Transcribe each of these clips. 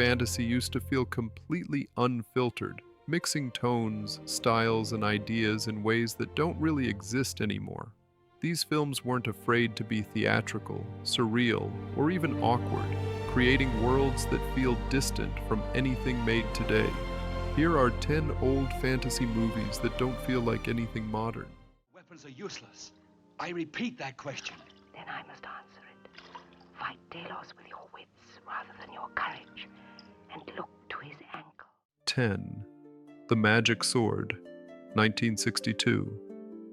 fantasy used to feel completely unfiltered, mixing tones, styles, and ideas in ways that don't really exist anymore. These films weren't afraid to be theatrical, surreal, or even awkward, creating worlds that feel distant from anything made today. Here are 10 old fantasy movies that don't feel like anything modern. Weapons are useless. I repeat that question. Then I must answer it. Fight Delos with your wits rather than your courage, and look to his ankle. 10. The Magic Sword, 1962.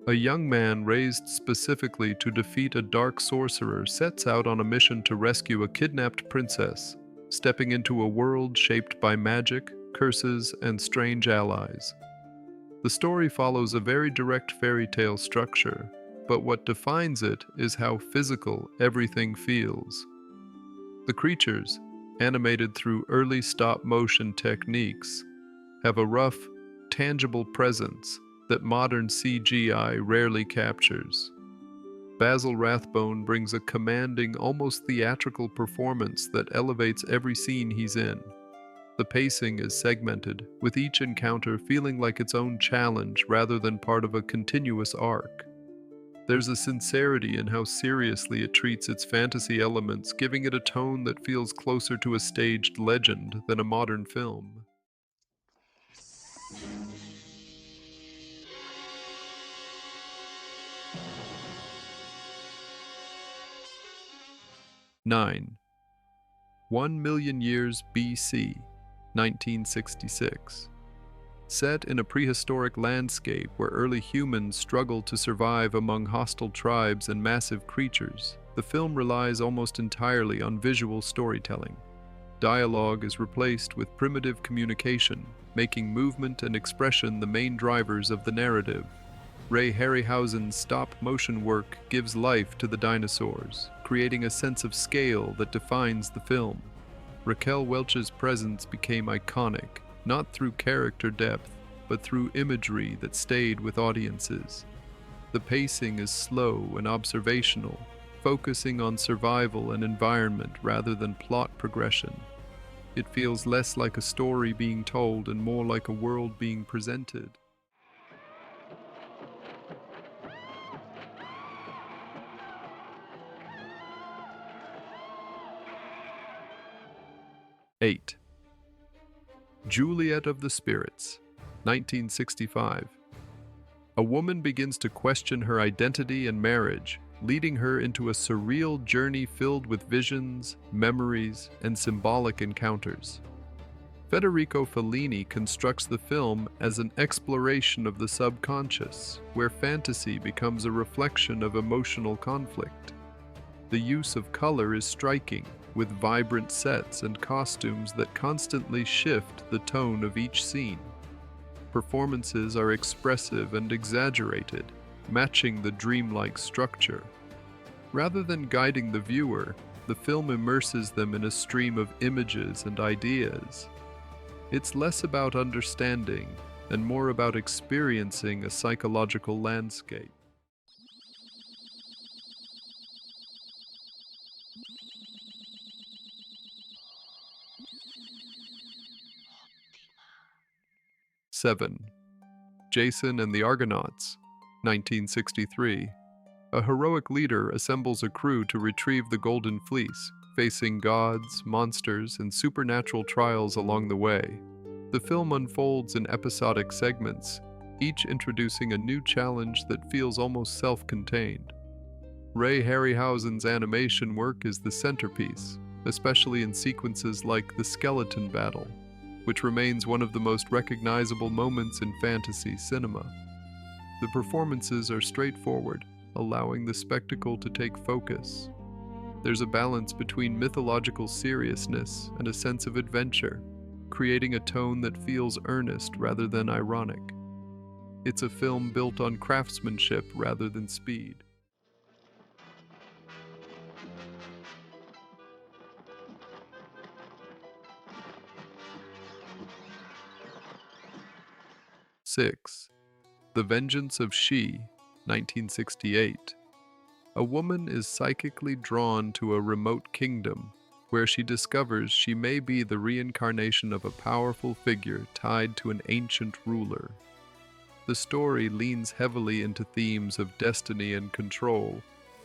A young man raised specifically to defeat a dark sorcerer sets out on a mission to rescue a kidnapped princess, stepping into a world shaped by magic, curses, and strange allies. The story follows a very direct fairy tale structure, but what defines it is how physical everything feels. The creatures, animated through early stop-motion techniques, have a rough, tangible presence that modern CGI rarely captures. Basil Rathbone brings a commanding, almost theatrical performance that elevates every scene he's in. The pacing is segmented, with each encounter feeling like its own challenge rather than part of a continuous arc. There's a sincerity in how seriously it treats its fantasy elements, giving it a tone that feels closer to a staged legend than a modern film. Nine. 1,000,000 Years B.C., 1966. Set in a prehistoric landscape where early humans struggled to survive among hostile tribes and massive creatures, the film relies almost entirely on visual storytelling. Dialogue is replaced with primitive communication, making movement and expression the main drivers of the narrative. Ray Harryhausen's stop-motion work gives life to the dinosaurs, creating a sense of scale that defines the film. Raquel Welch's presence became iconic, not through character depth, but through imagery that stayed with audiences. The pacing is slow and observational, focusing on survival and environment rather than plot progression. It feels less like a story being told and more like a world being presented. Eight. Juliet of the Spirits, 1965. A woman begins to question her identity and marriage, leading her into a surreal journey filled with visions, memories, and symbolic encounters. Federico Fellini constructs the film as an exploration of the subconscious, where fantasy becomes a reflection of emotional conflict. The use of color is striking, with vibrant sets and costumes that constantly shift the tone of each scene. Performances are expressive and exaggerated, matching the dreamlike structure. Rather than guiding the viewer, the film immerses them in a stream of images and ideas. It's less about understanding and more about experiencing a psychological landscape. Seven. Jason and the Argonauts, 1963. A heroic leader assembles a crew to retrieve the Golden Fleece, facing gods, monsters, and supernatural trials along the way. The film unfolds in episodic segments, each introducing a new challenge that feels almost self-contained. Ray Harryhausen's animation work is the centerpiece, especially in sequences like the skeleton battle, which remains one of the most recognizable moments in fantasy cinema. The performances are straightforward, allowing the spectacle to take focus. There's a balance between mythological seriousness and a sense of adventure, creating a tone that feels earnest rather than ironic. It's a film built on craftsmanship rather than speed. Six. The Vengeance of She, 1968. A woman is psychically drawn to a remote kingdom, where she discovers she may be the reincarnation of a powerful figure tied to an ancient ruler. The story leans heavily into themes of destiny and control,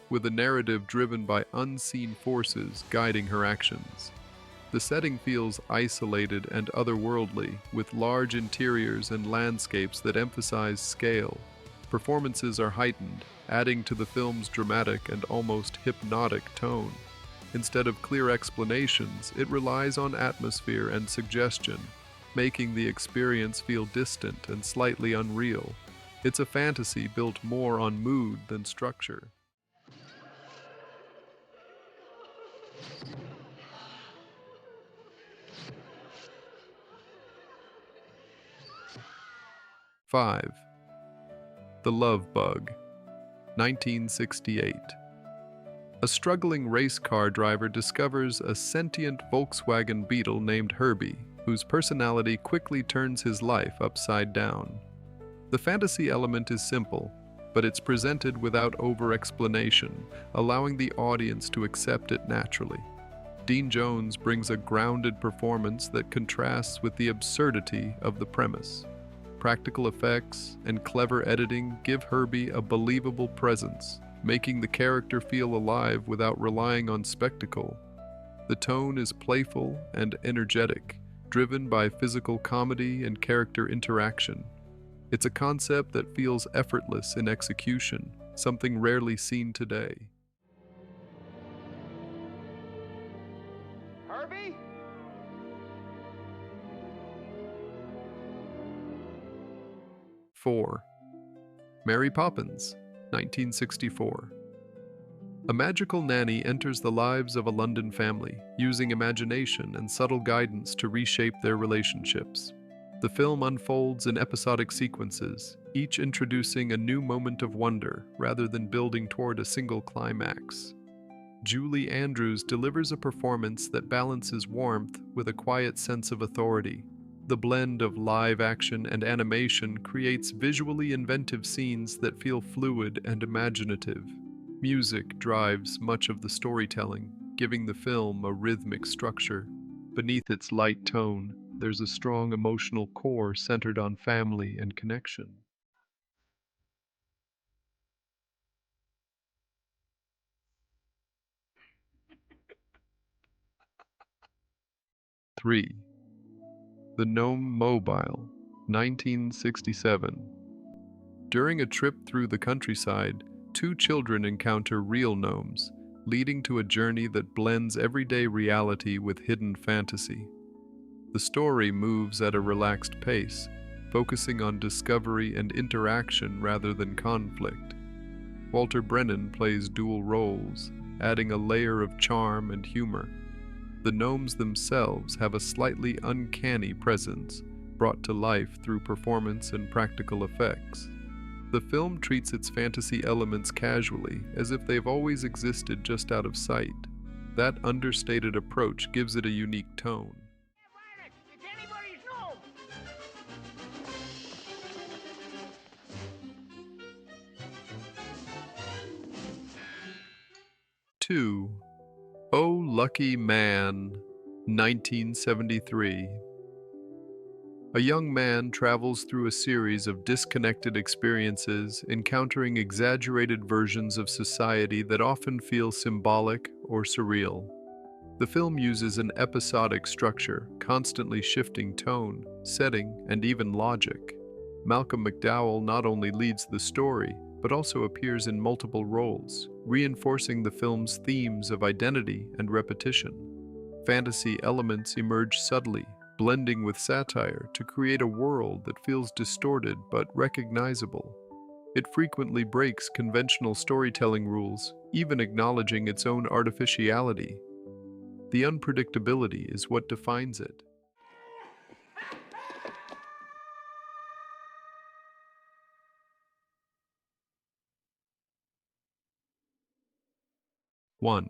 with a narrative driven by unseen forces guiding her actions. The setting feels isolated and otherworldly, with large interiors and landscapes that emphasize scale. Performances are heightened, adding to the film's dramatic and almost hypnotic tone. Instead of clear explanations, it relies on atmosphere and suggestion, making the experience feel distant and slightly unreal. It's a fantasy built more on mood than structure. Five. The Love Bug, 1968. A struggling race car driver discovers a sentient Volkswagen Beetle named Herbie, whose personality quickly turns his life upside down. The fantasy element is simple, but it's presented without over-explanation, allowing the audience to accept it naturally. Dean Jones brings a grounded performance that contrasts with the absurdity of the premise. Practical effects and clever editing give Herbie a believable presence, making the character feel alive without relying on spectacle. The tone is playful and energetic, driven by physical comedy and character interaction. It's a concept that feels effortless in execution, something rarely seen today. Herbie? 4. Mary Poppins, 1964. A magical nanny enters the lives of a London family, using imagination and subtle guidance to reshape their relationships. The film unfolds in episodic sequences, each introducing a new moment of wonder rather than building toward a single climax. Julie Andrews delivers a performance that balances warmth with a quiet sense of authority. The blend of live action and animation creates visually inventive scenes that feel fluid and imaginative. Music drives much of the storytelling, giving the film a rhythmic structure. Beneath its light tone, there's a strong emotional core centered on family and connection. Three. The Gnome-Mobile, 1967. During a trip through the countryside, two children encounter real gnomes, leading to a journey that blends everyday reality with hidden fantasy. The story moves at a relaxed pace, focusing on discovery and interaction rather than conflict. Walter Brennan plays dual roles, adding a layer of charm and humor. The gnomes themselves have a slightly uncanny presence, brought to life through performance and practical effects. The film treats its fantasy elements casually, as if they've always existed just out of sight. That understated approach gives it a unique tone. It's anybody's gnome! 2. Oh Lucky Man, 1973. A young man travels through a series of disconnected experiences, encountering exaggerated versions of society that often feel symbolic or surreal. The film uses an episodic structure, constantly shifting tone, setting, and even logic. Malcolm McDowell not only leads the story, but also appears in multiple roles, reinforcing the film's themes of identity and repetition. Fantasy elements emerge subtly, blending with satire to create a world that feels distorted but recognizable. It frequently breaks conventional storytelling rules, even acknowledging its own artificiality. The unpredictability is what defines it. One.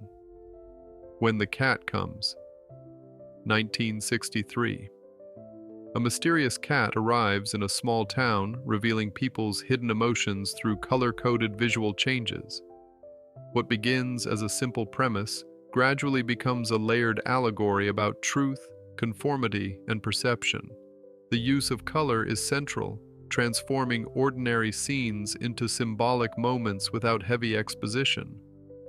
When the Cat Comes, 1963. A mysterious cat arrives in a small town, revealing people's hidden emotions through color-coded visual changes. What begins as a simple premise gradually becomes a layered allegory about truth, conformity, and perception. The use of color is central, transforming ordinary scenes into symbolic moments without heavy exposition.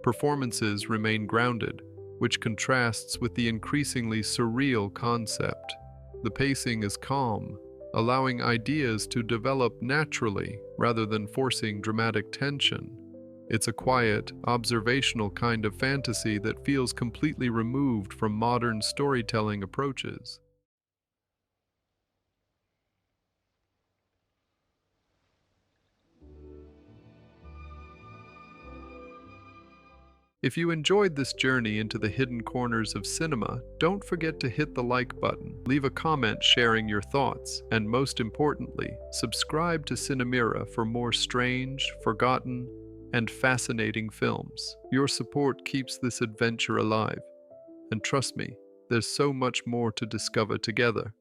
Performances remain grounded, which contrasts with the increasingly surreal concept. The pacing is calm, allowing ideas to develop naturally rather than forcing dramatic tension. It's a quiet, observational kind of fantasy that feels completely removed from modern storytelling approaches. If you enjoyed this journey into the hidden corners of cinema, don't forget to hit the like button, leave a comment sharing your thoughts, and most importantly, subscribe to Cinemira for more strange, forgotten, and fascinating films. Your support keeps this adventure alive. And trust me, there's so much more to discover together.